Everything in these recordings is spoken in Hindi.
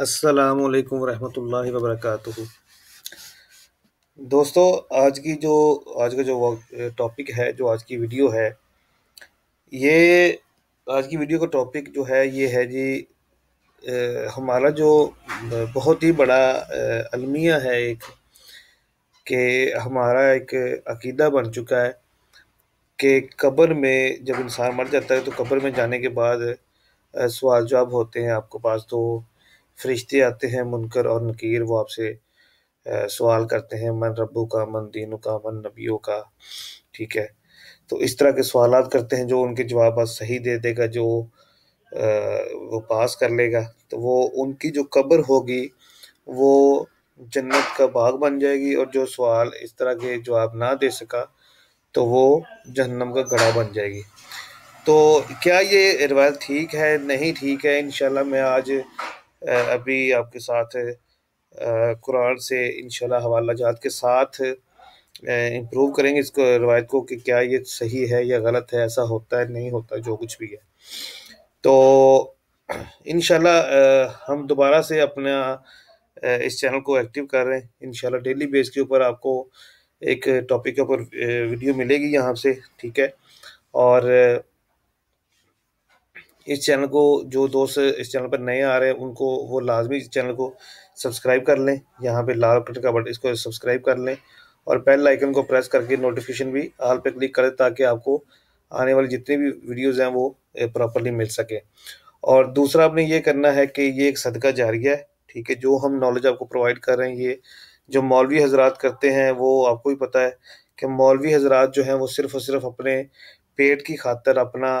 अस्सलामु अलैकुम रहमतुल्लाहि व बरकातुहू। दोस्तों, आज का जो टॉपिक है, जो आज की वीडियो है, ये आज की वीडियो का टॉपिक जो है ये है जी। हमारा जो बहुत ही बड़ा अलमिया है एक, कि हमारा एक अकीदा बन चुका है कि कब्र में जब इंसान मर जाता है तो कब्र में जाने के बाद सवाल जवाब होते हैं आपके पास। तो फरिश्ते आते हैं, मुनकर और नकीर, वो आपसे सवाल करते हैं, मन रब्बू का, मन दीनू का, मन नबियों का। ठीक है, तो इस तरह के सवालात करते हैं। जो उनके जवाब आज सही दे देगा, जो वो पास कर लेगा, तो वो उनकी जो कब्र होगी वो जन्नत का बाग बन जाएगी, और जो सवाल इस तरह के जवाब ना दे सका तो वो जहन्नम का घड़ा बन जाएगी। तो क्या ये रिवायत ठीक है, नहीं ठीक है, इंशाल्लाह मैं आज अभी आपके साथ कुरान से इंशाल्लाह हवाला जात के साथ इम्प्रूव करेंगे इसको, रिवायत को, कि क्या ये सही है या गलत है, ऐसा होता है नहीं होता, जो कुछ भी है। तो इंशाल्लाह हम दोबारा से अपना इस चैनल को एक्टिव कर रहे हैं। इंशाल्लाह डेली बेस के ऊपर आपको एक टॉपिक के ऊपर वीडियो मिलेगी यहाँ से। ठीक है, और इस चैनल को, जो दोस्त इस चैनल पर नए आ रहे हैं, उनको वो लाजमी इस चैनल को सब्सक्राइब कर लें। यहाँ पे लाल कलर का बटन, इसको सब्सक्राइब कर लें, और बेल आइकन को प्रेस करके नोटिफिकेशन भी ऑल पे क्लिक करें, ताकि आपको आने वाली जितनी भी वीडियोज़ हैं वो प्रॉपरली मिल सके। और दूसरा आपने ये करना है कि ये एक सदका जारिया है। ठीक है, जो हम नॉलेज आपको प्रोवाइड कर रहे हैं, ये जो मौलवी हजरात करते हैं, वो आपको ही पता है कि मौलवी हजरात जो हैं वो सिर्फ़ और सिर्फ अपने पेट की खातिर, अपना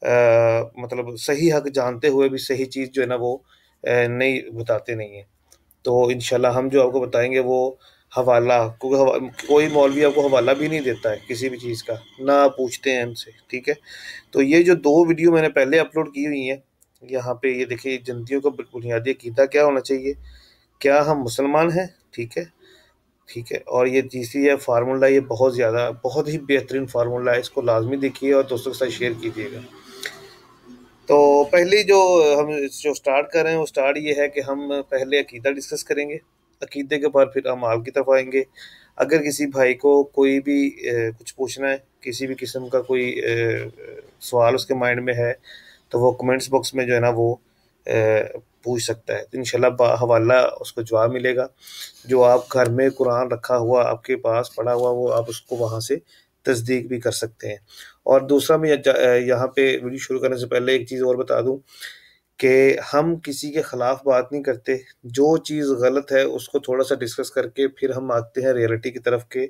मतलब सही हक जानते हुए भी सही चीज़ जो है ना वो नहीं बताते नहीं हैं। तो इंशाल्लाह हम जो आपको बताएँगे वो हवाला, क्योंकि कोई मौलवी आपको हवाला भी नहीं देता है किसी भी चीज़ का, ना पूछते हैं हमसे। ठीक है, तो ये जो 2 वीडियो मैंने पहले अपलोड की हुई हैं, यहाँ पे ये देखिए, जन्नतियों का बुनियादी अकीदा क्या होना चाहिए, क्या हम मुसलमान हैं? ठीक है, ठीक है। और ये तीसरी है फार्मूला, ये बहुत ही बेहतरीन फार्मूला है, इसको लाज़मी देखिए और दोस्तों के साथ शेयर कीजिएगा। तो पहली हम जो स्टार्ट कर रहे हैं, वो स्टार्ट ये है कि हम पहले अकीदा डिस्कस करेंगे। अकीदे के बाद फिर अमाल की तरफ आएँगे। अगर किसी भाई को कोई भी कुछ पूछना है, किसी भी किस्म का कोई सवाल उसके माइंड में है, तो वो कमेंट्स बॉक्स में जो है ना वो पूछ सकता है। तो इंशाल्लाह हवाला उसको जवाब मिलेगा। जो आप घर में कुरान रखा हुआ आपके पास पड़ा हुआ, वो आप उसको वहाँ से तस्दीक भी कर सकते हैं। और दूसरा, मैं यहाँ पे वीडियो शुरू करने से पहले एक चीज़ और बता दूँ, कि हम किसी के ख़िलाफ़ बात नहीं करते। जो चीज़ गलत है उसको थोड़ा-सा डिस्कस करके फिर हम आते हैं रियलिटी की तरफ, के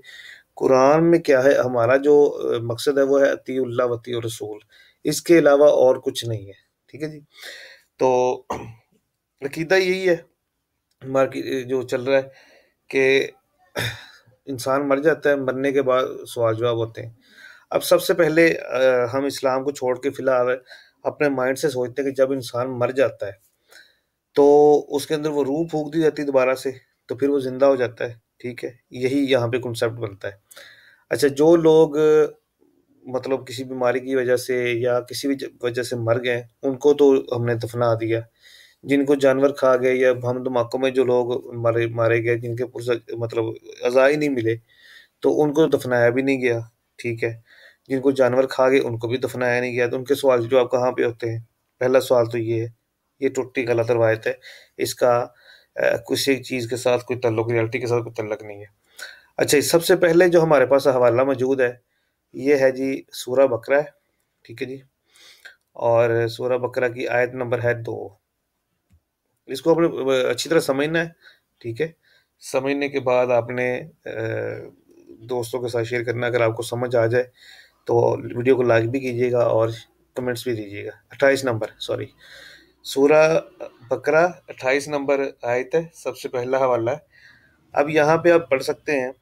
कुरान में क्या है। हमारा जो मकसद है वो है अतीउल्लाह व अतीउर रसूल, इसके अलावा और कुछ नहीं है। ठीक है जी? तो अकीदा यही है मार्की जो चल रहा है, कि इंसान मर जाता है, मरने के बाद सवाल जवाब होते हैं। अब सबसे पहले हम इस्लाम को छोड़ के फ़िलहाल अपने माइंड से सोचते हैं कि जब इंसान मर जाता है, तो उसके अंदर वो रूह फूँक दी जाती है दोबारा से, तो फिर वो ज़िंदा हो जाता है। ठीक है? यही यहाँ पे कॉन्सेप्ट बनता है। अच्छा, जो लोग मतलब किसी बीमारी की वजह से या किसी भी वजह से मर गए, उनको तो हमने दफना दिया। जिनको जानवर खा गए, या बम धमाकों में जो लोग मारे मारे गए, जिनके पुरज़ा मतलब अज़ा ही नहीं मिले, तो उनको दफनाया भी नहीं गया। ठीक है, जिनको जानवर खा गए उनको भी दफनाया नहीं गया, तो उनके सवाल जवाब कहाँ पे होते हैं? पहला सवाल तो ये है, ये टोटली गलत रवायत है। इसका किसी चीज़ के साथ कोई ताल्लुक, रियलिटी के साथ कोई ताल्लुक नहीं है। अच्छा, सबसे पहले जो हमारे पास हवाला मौजूद है, ये है जी सूरा बकरा है। ठीक है जी? और सूरा बकरा की आयत नंबर है 2। इसको आपने अच्छी तरह समझना है। ठीक है? समझने के बाद आपने दोस्तों के साथ शेयर करना। अगर आपको समझ आ जाए तो वीडियो को लाइक भी कीजिएगा और कमेंट्स भी दीजिएगा। 28 नंबर, सॉरी, सूरा बकरा 28 नंबर आयत है, सबसे पहला हवाला है। अब यहाँ पे आप पढ़ सकते हैं,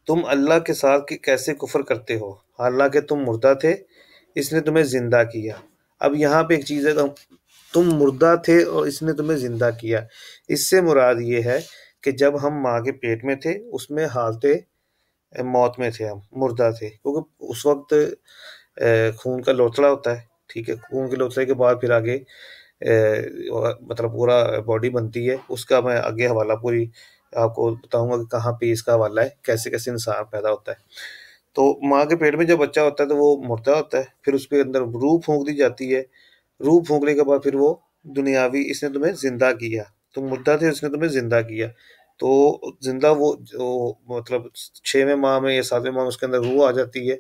तुम अल्लाह के साथ कि कैसे कुफ्र करते हो, हालांकि तुम मुर्दा थे, इसने तुम्हें जिंदा किया। अब यहाँ पे एक चीज़ है, तुम मुर्दा थे और इसने तुम्हें जिंदा किया। इससे मुराद ये है कि जब हम माँ के पेट में थे, उसमें हालते मौत में थे, हम मुर्दा थे, क्योंकि उस वक्त खून का लोथड़ा होता है। ठीक है, खून के लोथड़े के बाद फिर आगे मतलब पूरा बॉडी बनती है, उसका मैं आगे हवाला पूरी आपको बताऊँगा कि कहाँ पे इसका हवाला है, कैसे-कैसे इंसान पैदा होता है। तो माँ के पेट में जब बच्चा होता है तो वो मुर्दा होता है, फिर उसके अंदर रूह फूँक दी जाती है, रूह फूँकने के बाद फिर वो दुनियावी इसने तुम्हें ज़िंदा किया, तुम मुर्दा थे इसने तुम्हें ज़िंदा किया। तो ज़िंदा वो जो मतलब 6वें माह में या 7वें माह में उसके अंदर रूह आ जाती है,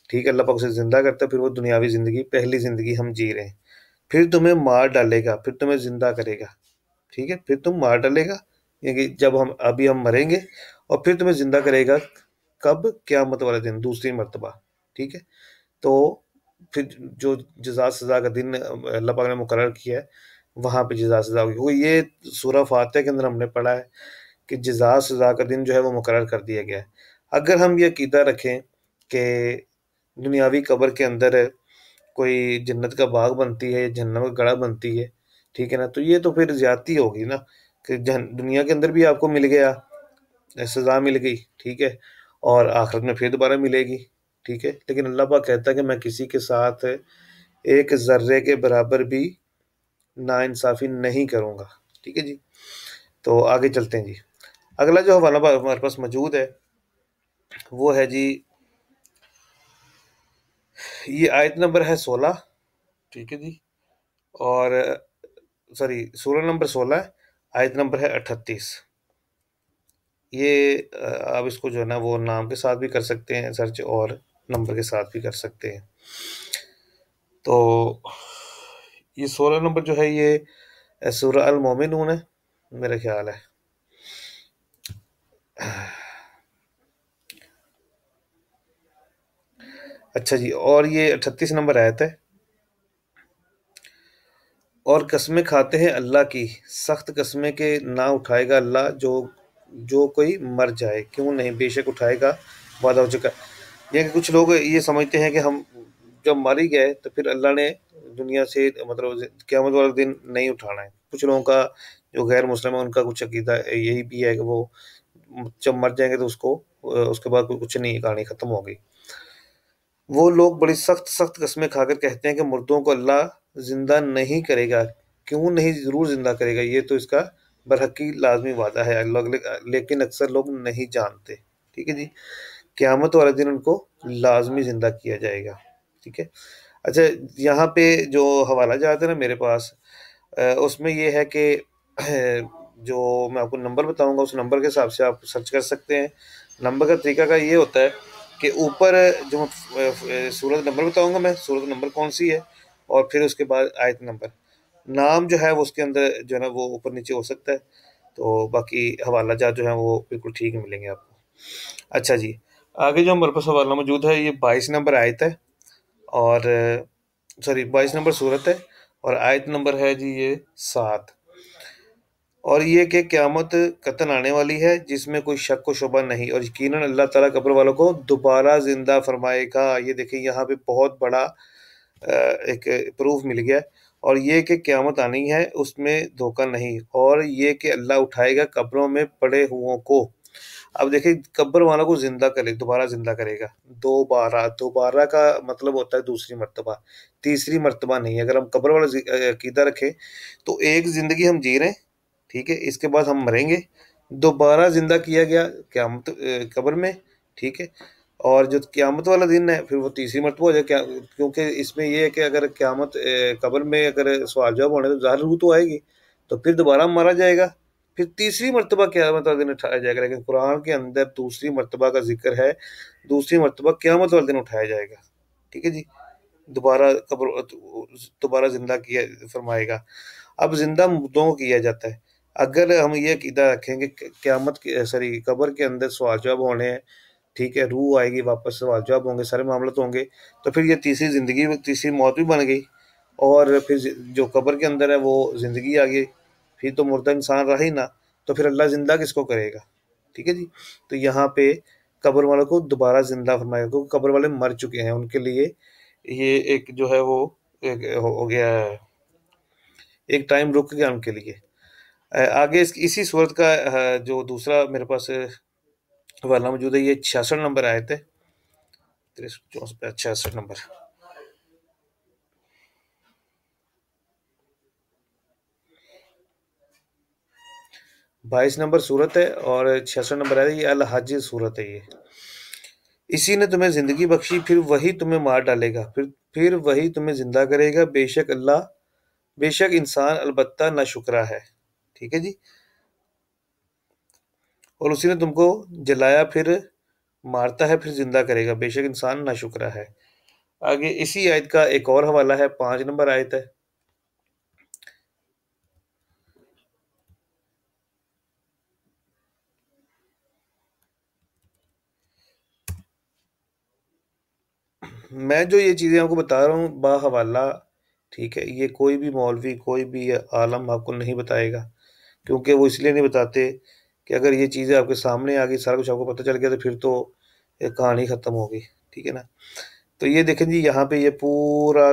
ठीक है? अल्लाह पाक उसे ज़िंदा करता है, फिर वो दुनियावी ज़िंदगी पहली ज़िंदगी हम जी रहे हैं। फिर तुम्हें मार डालेगा, फिर तुम्हें ज़िंदा करेगा, ठीक है? फिर तुम मार डालेगा, क्योंकि जब हम अभी हम मरेंगे और फिर तुम्हें ज़िंदा करेगा, कब? क़यामत वाले दिन दूसरी मर्तबा, ठीक है? तो फिर जो जज़ा सज़ा का दिन अल्लाह पाक ने मुकर्रर किया है, वहाँ पे जज़ा सज़ा होगी। वो ये सूरह फातिहा के अंदर हमने पढ़ा है कि जज़ा सज़ा का दिन जो है वो मुकर्रर कर दिया गया है। अगर हम ये अक़ीदा रखें कि दुनियावी कब्र के अंदर कोई जन्नत का बाग बनती है, जहन्नम का गड़ा बनती है, ठीक है ना? तो ये तो फिर ज़्यादती होगी ना कि जहन दुनिया के अंदर भी आपको मिल गया, सज़ा मिल गई, ठीक है? और आखिरत में फिर दोबारा मिलेगी, ठीक है? लेकिन अल्लाह पाक कहता है कि मैं किसी के साथ एक ज़र्रे के बराबर भी नाइंसाफ़ी नहीं करूँगा, ठीक है जी? तो आगे चलते हैं जी। अगला जो हवाला हमारे पास मौजूद है, वो है जी, ये आयत नंबर है 16, ठीक है जी? और सॉरी सूरा नंबर 16 आयत नंबर है 38। ये आप इसको जो है ना वो नाम के साथ भी कर सकते हैं सर्च और नंबर के साथ भी कर सकते हैं। तो ये 16 नंबर जो है ये सूरा अल मोमिनून है, मेरा ख्याल है। अच्छा जी, और ये 38 नंबर आयत है। और कस्में खाते हैं अल्लाह की, सख्त कस्में के ना उठाएगा अल्लाह जो कोई मर जाए, क्यों नहीं, बेशक उठाएगा, वादा हो चुका है। ये कि कुछ लोग ये समझते हैं कि हम जब मर ही गए तो फिर अल्लाह ने दुनिया से मतलब क़यामत वाले दिन नहीं उठाना है। कुछ लोगों का जो गैर मुस्लिम है उनका कुछ अक़ीदा यही भी है कि वो जब मर जाएँगे तो उसको उसके बाद कुछ नहीं, कहानी ख़त्म हो गई। वो लोग बड़ी सख्त-सख्त कस्में खाकर कहते हैं कि मुर्दों को अल्लाह ज़िंदा नहीं करेगा, क्यों नहीं, ज़रूर ज़िंदा करेगा, ये तो इसका बरहक़ी लाज़मी वादा है लेकिन अक्सर लोग नहीं जानते, ठीक है जी? क़यामत वाले दिन उनको लाज़मी ज़िंदा किया जाएगा, ठीक है? अच्छा, यहाँ पे जो हवाला जात है ना मेरे पास उसमें ये है कि जो मैं आपको नंबर बताऊँगा उस नंबर के हिसाब से आप सर्च कर सकते हैं। नंबर का तरीका ये होता है कि ऊपर जो सूरत नंबर बताऊँगा मैं, सूरत नंबर कौन-सी है और फिर उसके बाद आयत नंबर। नाम जो है वो उसके अंदर जो है ना वो ऊपर-नीचे हो सकता है, तो बाकी हवाला जात जो है वो बिल्कुल ठीक मिलेंगे आपको। अच्छा जी, आगे जो हमारे पास हवाला मौजूद है ये 22 नंबर आयत है और सॉरी 22 नंबर सूरत है और आयत नंबर है जी ये 7। और ये कि क़यामत कतन आने वाली है जिसमें कोई शक व शुबा नहीं और यकीनन अल्लाह ताला कब्र वालों को दोबारा ज़िंदा फरमाएगा। ये देखिए यहाँ पे बहुत बड़ा एक प्रूफ मिल गया और ये कि क़यामत आनी है उसमें धोखा नहीं और ये कि अल्लाह उठाएगा कब्रों में पड़े हुओं को। अब देखिए कब्र वालों को ज़िंदा करे दोबारा ज़िंदा करेगा। दोबारा का मतलब होता है दूसरी मर्तबा, तीसरी मर्तबा नहीं। अगर हम कब्र वाला अक़ीदा रखें तो एक ज़िंदगी हम जी रहे हैं, ठीक है? इसके बाद हम मरेंगे, दोबारा ज़िंदा किया गया क़यामत कब्र में, ठीक है? और जो क़यामत वाला दिन है फिर वो तीसरी मर्तबा हो जाए क्योंकि इसमें ये है कि अगर क़यामत कब्र में अगर सवाल-जवाब होने तो ज़ाहिर रूह तो आएगी, तो फिर दोबारा मारा जाएगा, फिर तीसरी मर्तबा क़यामत वाले दिन उठाया जाएगा। लेकिन कुरान के अंदर दूसरी मर्तबा का ज़िक्र है, दूसरी मर्तबा क़यामत वाले दिन उठाया जाएगा, ठीक है जी? दोबारा दोबारा ज़िंदा किया फरमाएगा। अब ज़िंदा मुर्दों को किया जाता है। अगर हम ये अक़ीदा रखेंगे क़यामत की सॉरी कब्र के अंदर सवाल-जवाब होने हैं, ठीक है? रूह आएगी वापस सवाल-जवाब होंगे, सारे मामलात होंगे, तो फिर ये तीसरी ज़िंदगी तीसरी मौत भी बन गई और फिर जो कब्र के अंदर है वो ज़िंदगी आ गई, फिर तो मुर्दा इंसान रहा ही ना, तो फिर अल्लाह ज़िंदा किसको करेगा? ठीक है जी? तो यहाँ पे कब्र वालों को दोबारा ज़िंदा फरमाएगा क्योंकि कब्र वाले मर चुके हैं, उनके लिए ये एक जो है वो एक हो गया है, एक टाइम रुक गया उनके लिए। आगे इसी सूरत का जो दूसरा मेरे पास हवाला मौजूद है, ये 66 नंबर आयत है। 63 66 नंबर। 22 नंबर सूरत है और 66 नंबर है, ये अल हज सूरत है ये। इसी ने तुम्हें ज़िंदगी बख्शी, फिर वही तुम्हें मार डालेगा, फिर वही तुम्हें ज़िंदा करेगा, बेशक इंसान अलबत्ता नाशुक्रा है। ठीक है जी। और उसी ने तुमको जलाया, फिर मारता है, फिर ज़िंदा करेगा, बेशक इंसान नाशुक्रा है। आगे इसी आयत का एक और हवाला है, 5 नंबर आयत है। मैं जो ये चीज़ें आपको बता रहा हूँ बाहवाला, ठीक है, ये कोई भी मौलवी, कोई भी आलम आपको नहीं बताएगा, क्योंकि वो इसलिए नहीं बताते कि अगर ये चीज़ें आपके सामने आ गई, सारा कुछ आपको पता चल गया, तो फिर तो ये कहानी ख़त्म हो गई। ठीक है ना? तो ये देखें जी, यहाँ पे ये पूरा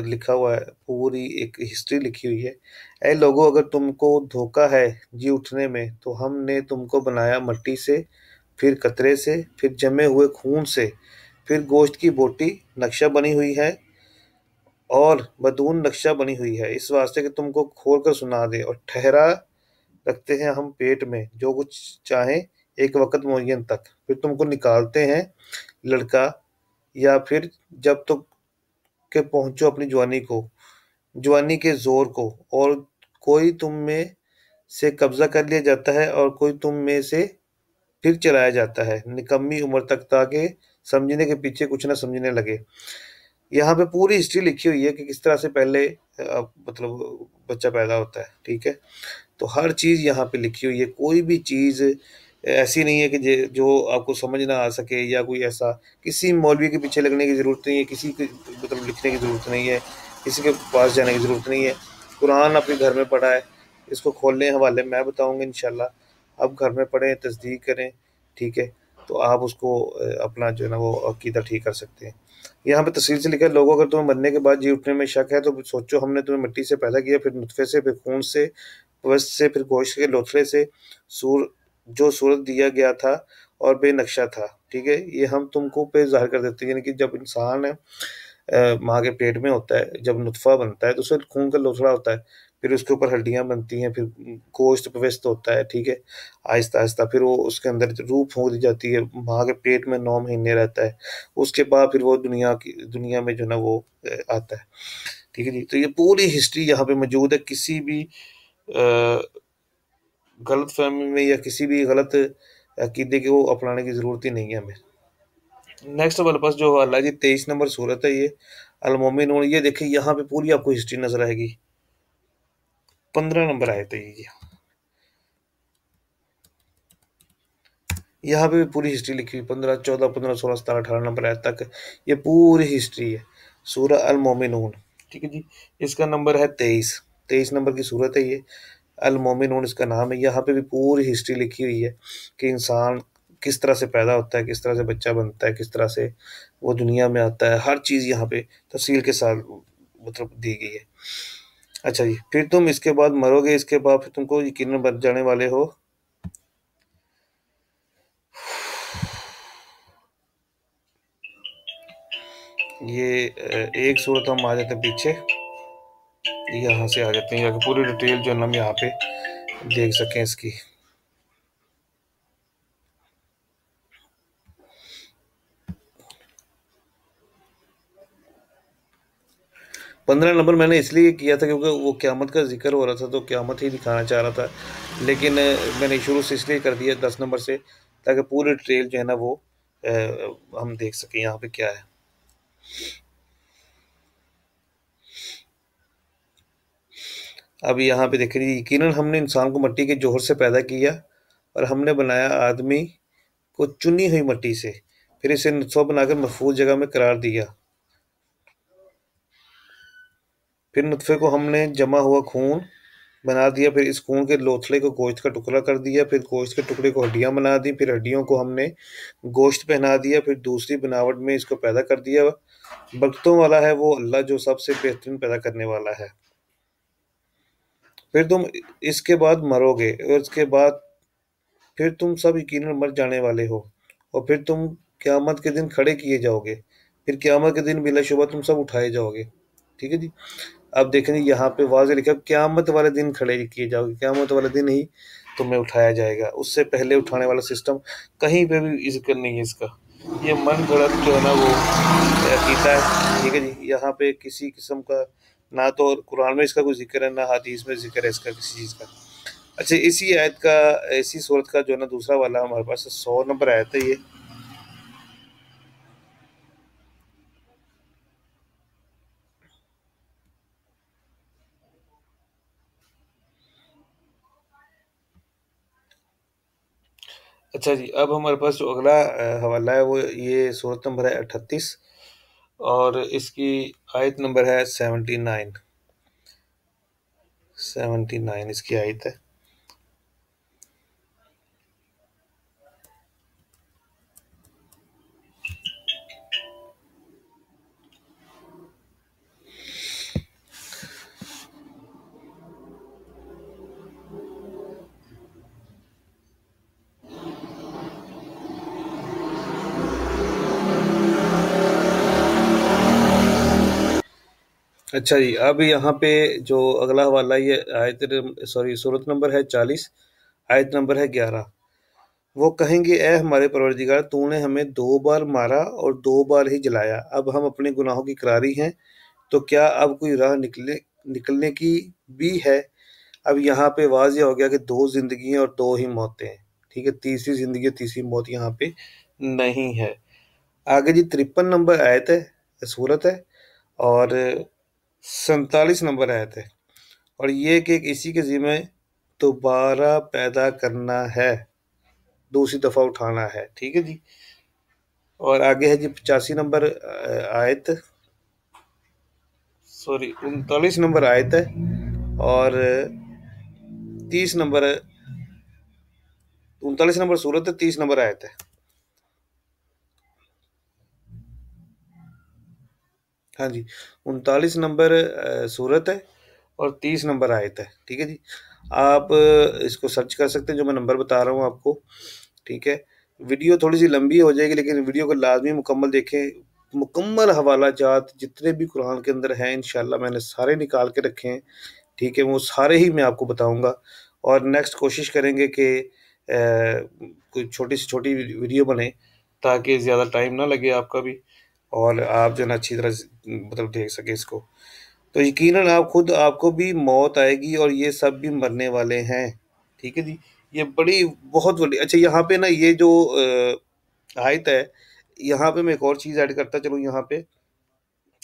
लिखा हुआ है, पूरी एक हिस्ट्री लिखी हुई है। ऐ लोगों, अगर तुमको धोखा है जी उठने में, तो हमने तुमको बनाया मट्टी से, फिर कतरे से, फिर जमे हुए खून से, फिर गोश्त की बोटी नक्शा बनी हुई है और बदून नक्शा बनी हुई है, इस वास्ते कि तुमको खोल कर सुना दे, और ठहरा रखते हैं हम पेट में जो कुछ चाहें एक वक्त मुअय्यन तक, फिर तुमको निकालते हैं लड़का, या फिर जब तक के पहुंचो अपनी जवानी के जोर को, और कोई तुम में से कब्जा कर लिया जाता है और कोई तुम में से फिर चलाया जाता है निकम्मी उम्र तक, ताकि समझने के पीछे कुछ ना समझने लगे। यहाँ पे पूरी हिस्ट्री लिखी हुई है कि किस तरह से पहले मतलब बच्चा पैदा होता है। ठीक है, तो हर चीज़ यहाँ पे लिखी हुई है, कोई भी चीज़ ऐसी नहीं है कि जो आपको समझ ना आ सके, या कोई ऐसा किसी मौलवी के पीछे लगने की ज़रूरत नहीं है, किसी के मतलब लिखने की ज़रूरत नहीं है, किसी के पास जाने की ज़रूरत नहीं है। कुरान अपने घर में पढ़ा है, इसको खोलने हवाले मैं बताऊँगा इंशाल्लाह, आप घर में पढ़ें, तस्दीक करें। ठीक है, तो आप उसको अपना जो है ना वो अकीदा ठीक कर सकते हैं। यहाँ पे तफसील से लिखा है, लोगों, अगर तुम्हें मरने के बाद जी उठने में शक है, तो सोचो हमने तुम्हें मिट्टी से पैदा किया, फिर नुतफे से, फिर खून से, वस्त से, फिर गोश्त के लोथड़े से, सूर जो सूरत दिया गया था और बेनक्शा था। ठीक है, ये हम तुमको पे ज़ाहिर कर देते हैं, यानी कि जब इंसान माँ के पेट में होता है, जब नुतफ़ा बनता है, तो उसमें खून का लोथड़ा होता है, फिर उसके ऊपर हड्डियाँ बनती हैं, फिर गोश्त पेवस्त होता है। ठीक है, आहिस्ता-आहिस्ता फिर वो उसके अंदर रूह फूँक दी जाती है, माँ के पेट में 9 महीने रहता है, उसके बाद फिर वो दुनिया में जो है ना वो आता है। ठीक है जी, तो ये पूरी हिस्ट्री यहाँ पे मौजूद है, किसी भी अ, गलतफ़हमी में या किसी भी गलत अकीदे को अपनाने की ज़रूरत ही नहीं है हमें। नेक्स्ट हमारे पास जो हवाला है जी, 23 नंबर सूरत है ये, अल मोमिनून। ये देखिए, यहाँ पे पूरी आपको हिस्ट्री नज़र आएगी। 15 नंबर आयत है ये जी। यहाँ पे भी पूरी हिस्ट्री लिखी हुई, 15, 14, 15, 16, 17, 18 नंबर आयत तक ये पूरी हिस्ट्री है। सूरह अल मोमिनून। ठीक है जी, इसका नंबर है 23, 23 नंबर की सूरत है ये, अल मोमिनून इसका नाम है। यहाँ पे भी पूरी हिस्ट्री लिखी हुई है कि इंसान किस तरह से पैदा होता है, किस तरह से बच्चा बनता है, किस तरह से वो दुनिया में आता है, हर चीज़ यहाँ पे तफसील के साथ मतलब दी गई है। अच्छा जी, फिर तुम इसके बाद मरोगे, इसके बाद फिर तुमको यकीनन बच जाने वाले हो। ये एक सूरत हम आ जाते हैं पीछे, यहाँ से आ जाते हैं, यहाँ पूरी डिटेल जो है ना हम यहाँ पे देख सकें इसकी। 15 नंबर मैंने इसलिए किया था क्योंकि वो क़यामत का ज़िक्र हो रहा था, तो क़यामत ही दिखाना चाह रहा था। लेकिन मैंने शुरू से इसलिए कर दिया 10 नंबर से, ताकि पूरी डिटेल जो है ना वो हम देख सकें यहाँ पे क्या है। अब यहाँ पे देखें, यकीनन हमने इंसान को मिट्टी के जोहर से पैदा किया, और हमने बनाया आदमी को चुनी हुई मिट्टी से, फिर इसे नुतफ़ा बनाकर महफूज जगह में करार दिया। फिर नुतफ़े को हमने जमा हुआ खून बना दिया, फिर इस खून के लोथड़े को गोश्त का टुकड़ा कर दिया, फिर गोश्त के टुकड़े को हड्डियाँ बना दी, फिर हड्डियों को हमने गोश्त पहना दिया, फिर दूसरी बनावट में इसको पैदा कर दिया। बरकतों वाला है वो अल्लाह, जो सबसे बेहतरीन पैदा करने वाला है। फिर तुम इसके बाद मरोगे, और इसके बाद फिर तुम सब यकीनन मर जाने वाले हो, और फिर तुम क़यामत के दिन खड़े किए जाओगे, फिर क़यामत के दिन बिलाशुबा तुम सब उठाए जाओगे। ठीक है जी। अब देखेंगे यहाँ पे वाज़ेह लिखा है, क़यामत वाले दिन खड़े किए जाओगे, क़यामत वाले दिन ही तुम्हें उठाया जाएगा, उससे पहले उठाने वाला सिस्टम कहीं पे भी ज़िक्र नहीं है इसका। ये मनगढ़ंत जो है ना वो अक़ीदा है, ठीक है जी। यहाँ पे किसी किस्म का ना तो कुरान में इसका कोई ज़िक्र है, ना हदीस में ज़िक्र है इसका किसी चीज़ का। अच्छा, इसी आयत का, इसी सूरत का जो है ना दूसरा वाला हमारे पास 100 नंबर आयत है ये। अच्छा जी, अब हमारे पास जो अगला हवाला है वो ये सूरत नंबर है 38 और इसकी आयत नंबर है 79। 79 इसकी आयत है। अच्छा जी, अब यहाँ पे जो अगला हवाला ये सूरत नंबर है 40, आयत नंबर है 11। वो कहेंगे, ए हमारे परवरदिगार, तूने हमें 2 बार मारा और 2 बार ही जलाया, अब हम अपने गुनाहों की इकरारी हैं, तो क्या अब कोई राह निकलने की भी है? अब यहाँ पे वाज़ेह हो गया कि 2 ज़िंदगियाँ और 2 ही मौतें हैं, ठीक है? तीसरी ज़िंदगी, तीसरी मौत यहाँ पे नहीं है। आगे जी 53 नंबर आयत है, सूरत है और 47 नंबर आयत है और ये कि इसी के ज़िम्मे दोबारा पैदा करना है, दूसरी दफ़ा उठाना है, ठीक है जी। और आगे है जी 85 नंबर आयत, सॉरी 39 नंबर आयत है और 30 नंबर 39 नंबर सूरत है, 30 नंबर आयत है। हाँ जी, 39 नंबर सूरत है और 30 नंबर आयत है, ठीक है जी। आप इसको सर्च कर सकते हैं जो मैं नंबर बता रहा हूँ आपको, ठीक है। वीडियो थोड़ी सी लंबी हो जाएगी लेकिन वीडियो को लाजमी मुकम्मल देखें। मुकम्मल हवाला जात जितने भी कुरान के अंदर हैं इंशाल्लाह मैंने सारे निकाल के रखे हैं, ठीक है। वो सारे ही मैं आपको बताऊँगा और नेक्स्ट कोशिश करेंगे कि कोई छोटी से छोटी वीडियो बने ताकि ज़्यादा टाइम ना लगे आपका भी और आप जो है ना अच्छी तरह से मतलब देख सकें इसको। तो यकीनन आप खुद, आपको भी मौत आएगी और ये सब भी मरने वाले हैं, ठीक है जी। ये बड़ी बहुत बड़ी, अच्छा यहाँ पे ना ये जो आयत है, यहाँ पे मैं एक और चीज़ ऐड करता चलूँ। यहाँ पे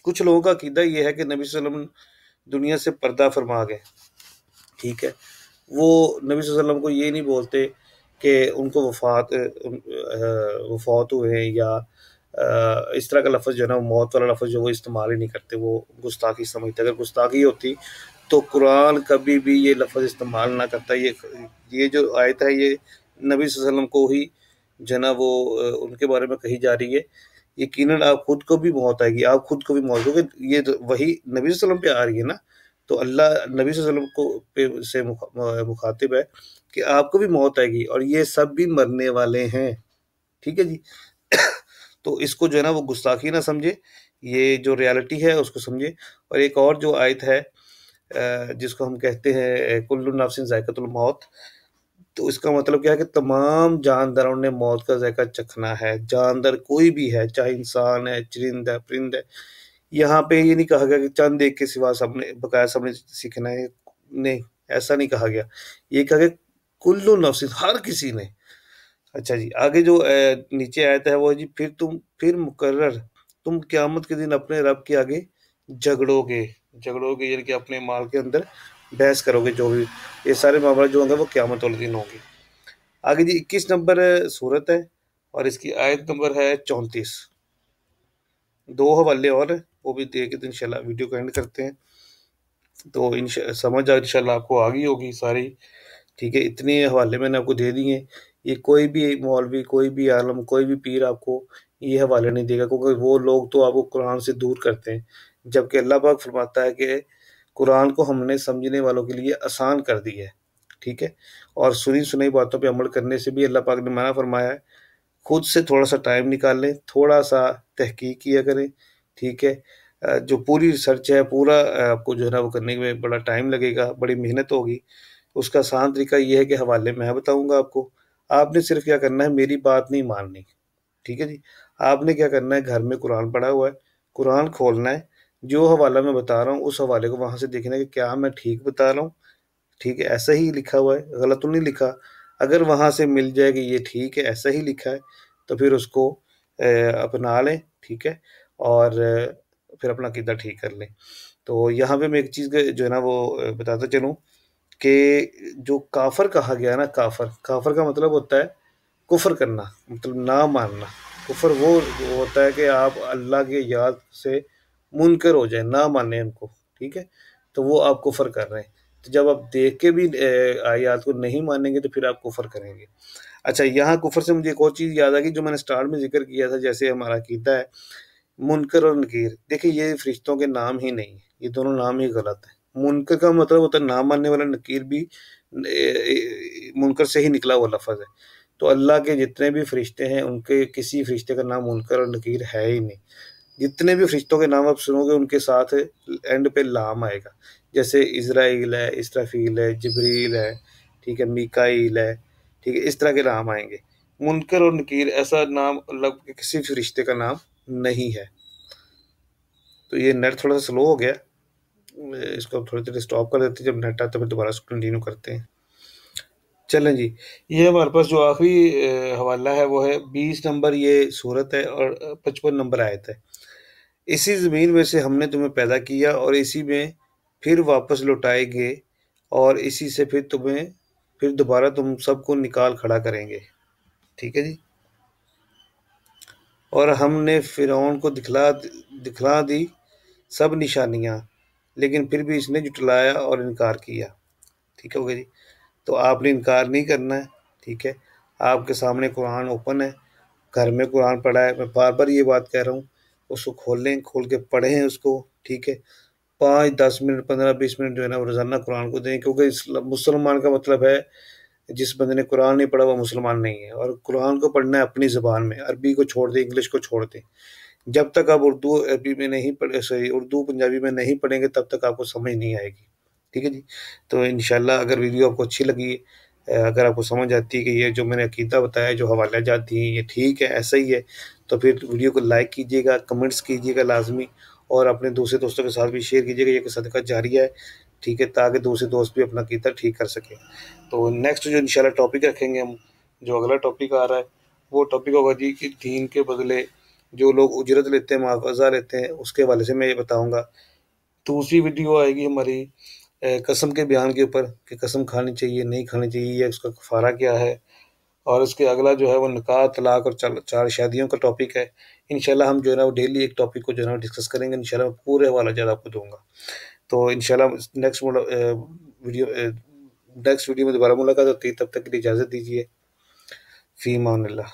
कुछ लोगों का अकीदा ये है कि नबी सल्लल्लाहु अलैहि वसल्लम दुनिया से पर्दा फरमा गए, ठीक है। वो नबी सल्लल्लाहु अलैहि वसल्लम को ये नहीं बोलते कि उनको वफ़ात हुए हैं या इस तरह का लफ़्ज़ जो है ना मौत वाला लफ़्ज़ जो वो इस्तेमाल ही नहीं करते, वो गुस्ताखी समझते। अगर गुस्ताखी होती तो कुरान कभी भी ये लफ़्ज़ इस्तेमाल ना करता। ये जो आयत है ये नबी सल्लल्लाहु अलैहि वसल्लम को ही जो है ना वो उनके बारे में कही जा रही है। यकीनन आप खुद को भी मौत आएगी, आप खुद को भी मौत, क्योंकि ये तो वही नबी सल्लल्लाहु अलैहि वसल्लम पे आ रही है ना, तो अल्लाह नबी सल्लल्लाहु अलैहि वसल्लम को पे से मुखातिब है कि आपको भी मौत आएगी और ये सब भी मरने वाले हैं, ठीक है जी। तो इसको जो है ना वो गुस्ताखी ना समझे, ये जो रियलिटी है उसको समझे। और एक और जो आयत है जिसको हम कहते हैं कुल्लु नफ्सिन ज़ायक़तुल मौत, तो इसका मतलब क्या है कि तमाम जानदारों ने मौत का ज़ायक़ा चखना है। जानदार कोई भी है, चाहे इंसान है, चरिंद है, परिंद है। यहाँ पे ये नहीं कहा गया कि चंद एक के सिवा सबने बकाया सबने सीखना है, नहीं, ऐसा नहीं कहा गया। ये कहा गया कुल्लु नफ्सिन, हर किसी ने। अच्छा जी, आगे जो नीचे आयत है वो है जी, फिर मुकर्रर तुम क़यामत के दिन अपने रब के आगे झगड़ोगे। झगड़ोगे यानी कि अपने माल के अंदर बहस करोगे, जो भी ये सारे मामला जो होंगे वो क़यामत वाले दिन होंगे। आगे जी 21 नंबर सूरत है और इसकी आयत नंबर है 34। 2 हवाले और वो भी दे के तो इंशाल्लाह वीडियो को एंड करते हैं। तो समझ इंशाल्लाह आपको आ गई होगी सारी, ठीक है। इतने हवाले मैंने आपको दे दिए। ये कोई भी मौलवी, कोई भी आलम, कोई भी पीर आपको ये हवाले नहीं देगा, क्योंकि वो लोग तो आपको कुरान से दूर करते हैं। जबकि अल्लाह पाक फरमाता है कि कुरान को हमने समझने वालों के लिए आसान कर दिया है, ठीक है। और सुनी-सुनाई बातों पे अमल करने से भी अल्लाह पाक ने मना फरमाया है। खुद से थोड़ा-सा टाइम निकाल लें, थोड़ा-सा तहकीक किया करें, ठीक है। जो पूरी रिसर्च है, पूरा आपको जो है ना वो करने में बड़ा टाइम लगेगा, बड़ी मेहनत होगी। उसका आसान तरीका ये है कि हवाले मैं बताऊँगा आपको। आपने सिर्फ़ क्या करना है, मेरी बात नहीं माननी, ठीक है जी? आपने क्या करना है, घर में कुरान पड़ा हुआ है, कुरान खोलना है, जो हवाला मैं बता रहा हूँ, उस हवाले को वहाँ से देखना है कि क्या मैं ठीक बता रहा हूँ, ठीक है, ऐसा ही लिखा हुआ है, गलत तो नहीं लिखा। अगर वहाँ से मिल जाए कि ये ठीक है, ऐसा ही लिखा है, तो फिर उसको अपना लें, ठीक है? और फिर अपना अकीदा ठीक कर लें। तो यहाँ पे मैं एक चीज़ जो है ना वो बताता चलूँ कि जो काफ़िर कहा गया है ना, काफ़िर, काफ़िर का मतलब होता है कुफ़्र करना, मतलब ना मानना। कुफ़्र वो होता है कि आप अल्लाह की याद से मुनकर हो जाएँ, ना मानें उनको, ठीक है? तो वो आप कुफ़्र कर रहे हैं। तो जब आप देख के भी आयात को नहीं मानेंगे तो फिर आप कुफ़्र करेंगे। अच्छा, यहाँ कुफ़्र से मुझे एक और चीज़ याद आ गई जो मैंने स्टार्ट में ज़िक्र किया था, जैसे हमारा अकीदा है, मुनकर और नकीर। देखिए ये फ़रिश्तों के नाम ही नहीं है, ये दोनों नाम ही गलत हैं। मुनकर का मतलब होता है ना मानने वाला, नकीर भी मुनकर से ही निकला हुआ लफ़्ज़ है। तो अल्लाह के जितने भी फ़रिश्ते हैं, उनके किसी फ़रिश्ते का नाम मुनकर और नकीर है ही नहीं। जितने भी फ़रिश्तों के नाम आप सुनोगे उनके साथ एंड पे लाम आएगा। जैसे इज़राइल है, इसराफ़ील है, जिब्रील है, ठीक है, मीकाईल है, ठीक है, इस तरह के नाम आएँगे। मुनकर और नकीर ऐसा नाम अल्लाह के किसी फ़रिश्ते का नाम नहीं है। तो ये नेट थोड़ा-सा स्लो हो गया। इसको थोड़ी देर स्टॉप कर देते हैं, जब नेट आता है फिर दोबारा से कंटिन्यू करते हैं। चलें जी, ये हमारे पास जो आखिरी हवाला है वो है 20 नंबर ये सूरत है और 55 नंबर आयत है। इसी ज़मीन में से हमने तुम्हें पैदा किया और इसी में फिर वापस लौटाएँगे और इसी से फिर दोबारा तुम सबको निकाल खड़ा करेंगे। ठीक है जी? और हमने फ़िरौन को दिखला दी सब निशानियाँ, लेकिन फिर भी इसने झुठलाया और इनकार किया। ठीक हो गया जी? तो आपने इनकार नहीं करना है, ठीक है? आपके सामने कुरान ओपन है, घर में कुरान पड़ा है, मैं बार-बार ये बात कह रहा हूँ, उसको खोलें, खोल के पढ़ें उसको, ठीक है? 5-10 मिनट, 15-20 मिनट जो है ना वो रोज़ाना कुरान को दें, क्योंकि मुसलमान का मतलब है जिस बंदे ने कुरान नहीं पढ़ा वो मुसलमान नहीं है, और कुरान को पढ़ना है अपनी ज़ुबान में, अरबी को छोड़ दें, इंग्लिश को छोड़ दें। जब तक आप उर्दू अरबी में नहीं पढ़े, सॉरी, उर्दू पंजाबी में नहीं पढ़ेंगे तब तक आपको समझ नहीं आएगी। ठीक है जी? तो इंशाल्लाह अगर वीडियो आपको अच्छी लगी, अगर आपको समझ आती है कि ये जो मैंने अकीदा बताया, जो हवाला जात दिए ये ठीक है, ऐसा ही है, तो फिर वीडियो को लाइक कीजिएगा, कमेंट्स कीजिएगा लाज़मी, और अपने दूसरे दोस्तों के साथ भी शेयर कीजिएगा। ये एक सदका जारिया है, ठीक है? ताकि दूसरे दोस्त भी अपना अकीदा ठीक कर सकें। तो नेक्स्ट जो इंशाल्लाह टॉपिक रखेंगे हम, जो अगला टॉपिक आ रहा है, वो टॉपिक होगा जी कि दीन के बदले जो लोग उजरत लेते हैं, मुआवज़ा लेते हैं, उसके हवाले से मैं ये बताऊँगा। दूसरी वीडियो आएगी हमारी कसम के बयान के ऊपर कि कसम खानी चाहिए, नहीं खानी चाहिए, या उसका कफ़ारा क्या है। और उसके अगला जो है वो निकाह, तलाक और 4 शादियों का टॉपिक है। इंशाल्लाह हम जो है ना वो डेली एक टॉपिक को जो है ना डिस्कस करेंगे। इंशाल्लाह मैं पूरे हवाला जात आपको दूँगा। तो इंशाल्लाह नेक्स्ट वीडियो में दोबारा मुलाकात होती है, तब तक के लिए इजाज़त दीजिए। फ़ी अमानिल्लाह।